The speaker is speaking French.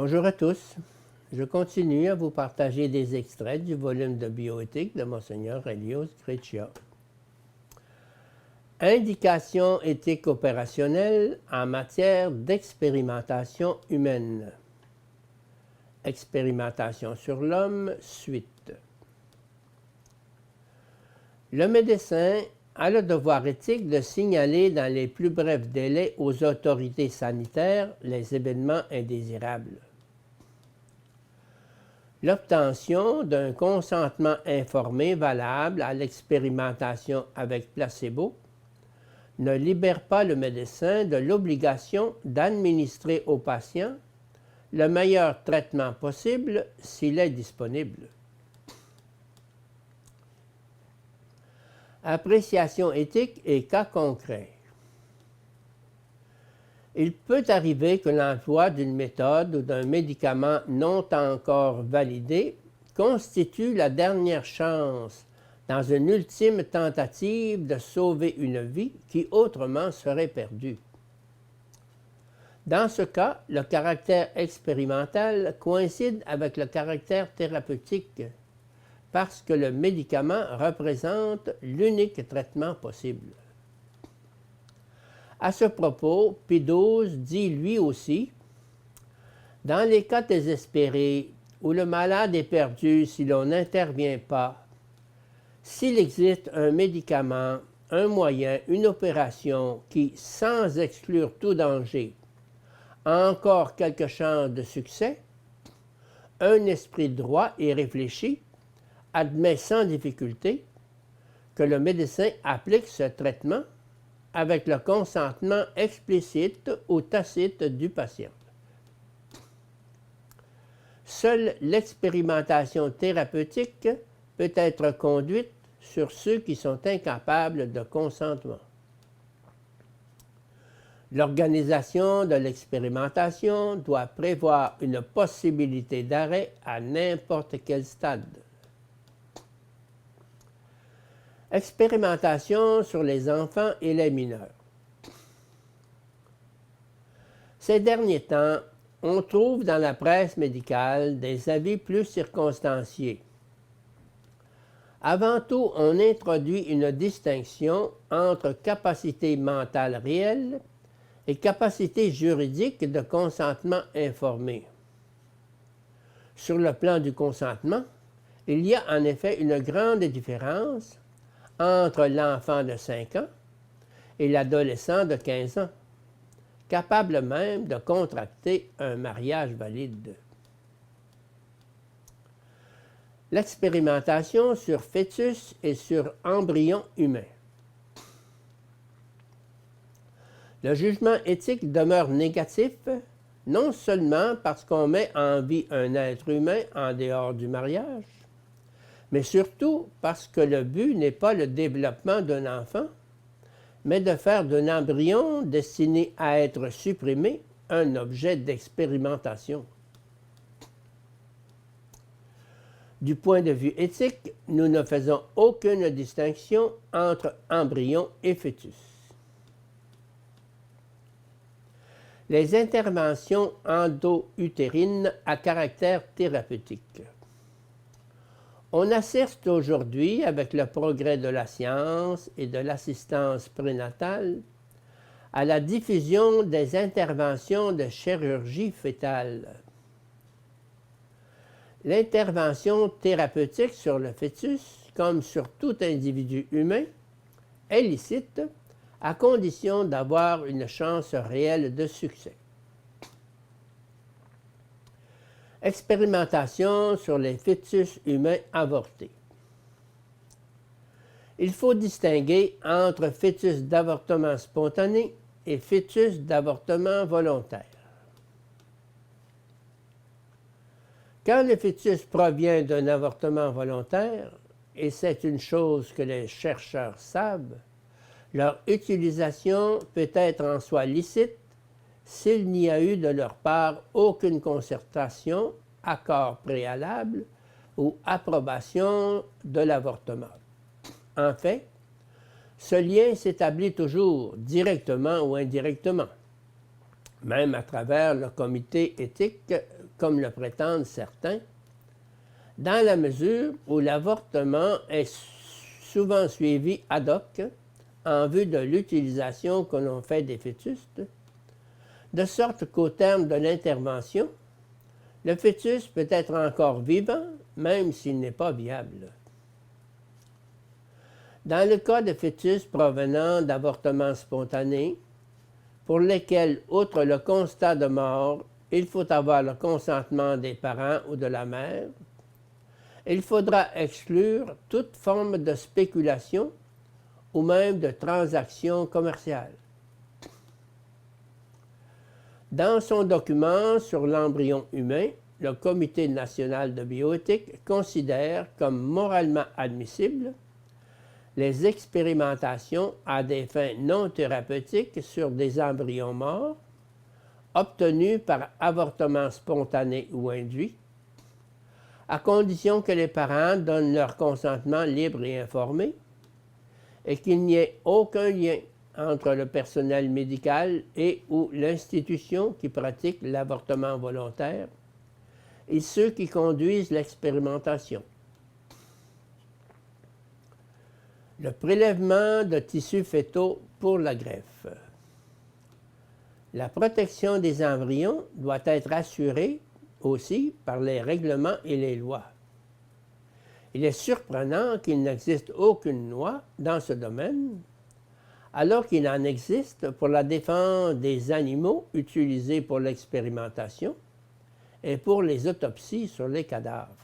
Bonjour à tous. Je continue à vous partager des extraits du volume de bioéthique de Monseigneur Elios Greccia. Indications éthiques opérationnelles en matière d'expérimentation humaine. Expérimentation sur l'homme, suite. Le médecin a le devoir éthique de signaler dans les plus brefs délais aux autorités sanitaires les événements indésirables. L'obtention d'un consentement informé valable à l'expérimentation avec placebo ne libère pas le médecin de l'obligation d'administrer au patient le meilleur traitement possible s'il est disponible. Appréciation éthique et cas concrets. Il peut arriver que l'emploi d'une méthode ou d'un médicament non encore validé constitue la dernière chance dans une ultime tentative de sauver une vie qui autrement serait perdue. Dans ce cas, le caractère expérimental coïncide avec le caractère thérapeutique parce que le médicament représente l'unique traitement possible. À ce propos, Pie XII dit lui aussi « Dans les cas désespérés où le malade est perdu si l'on n'intervient pas, s'il existe un médicament, un moyen, une opération qui, sans exclure tout danger, a encore quelque chance de succès, un esprit droit et réfléchi admet sans difficulté que le médecin applique ce traitement avec le consentement explicite ou tacite du patient. Seule l'expérimentation thérapeutique peut être conduite sur ceux qui sont incapables de consentement. L'organisation de l'expérimentation doit prévoir une possibilité d'arrêt à n'importe quel stade. Expérimentation sur les enfants et les mineurs. Ces derniers temps, on trouve dans la presse médicale des avis plus circonstanciés. Avant tout, on introduit une distinction entre capacité mentale réelle et capacité juridique de consentement informé. Sur le plan du consentement, il y a en effet une grande différence entre l'enfant de 5 ans et l'adolescent de 15 ans, capable même de contracter un mariage valide. L'expérimentation sur fœtus et sur embryons humains. Le jugement éthique demeure négatif, non seulement parce qu'on met en vie un être humain en dehors du mariage, mais surtout parce que le but n'est pas le développement d'un enfant, mais de faire d'un embryon destiné à être supprimé un objet d'expérimentation. Du point de vue éthique, nous ne faisons aucune distinction entre embryon et fœtus. Les interventions endo-utérines à caractère thérapeutique. On assiste aujourd'hui, avec le progrès de la science et de l'assistance prénatale, à la diffusion des interventions de chirurgie fœtale. L'intervention thérapeutique sur le fœtus, comme sur tout individu humain, est licite à condition d'avoir une chance réelle de succès. Expérimentation sur les fœtus humains avortés. Il faut distinguer entre fœtus d'avortement spontané et fœtus d'avortement volontaire. Quand le fœtus provient d'un avortement volontaire, et c'est une chose que les chercheurs savent, leur utilisation peut être en soi licite s'il n'y a eu de leur part aucune concertation, accord préalable ou approbation de l'avortement. En fait, ce lien s'établit toujours, directement ou indirectement, même à travers le comité éthique comme le prétendent certains, dans la mesure où l'avortement est souvent suivi ad hoc en vue de l'utilisation que l'on fait des fœtus, de sorte qu'au terme de l'intervention, le fœtus peut être encore vivant, même s'il n'est pas viable. Dans le cas de fœtus provenant d'avortements spontanés, pour lesquels, outre le constat de mort, il faut avoir le consentement des parents ou de la mère, il faudra exclure toute forme de spéculation ou même de transaction commerciale. Dans son document sur l'embryon humain, le Comité national de bioéthique considère comme moralement admissibles les expérimentations à des fins non thérapeutiques sur des embryons morts obtenus par avortement spontané ou induit, à condition que les parents donnent leur consentement libre et informé et qu'il n'y ait aucun lien entre le personnel médical et ou l'institution qui pratique l'avortement volontaire et ceux qui conduisent l'expérimentation. Le prélèvement de tissus fœtaux pour la greffe. La protection des embryons doit être assurée aussi par les règlements et les lois. Il est surprenant qu'il n'existe aucune loi dans ce domaine, alors qu'il en existe pour la défense des animaux utilisés pour l'expérimentation et pour les autopsies sur les cadavres.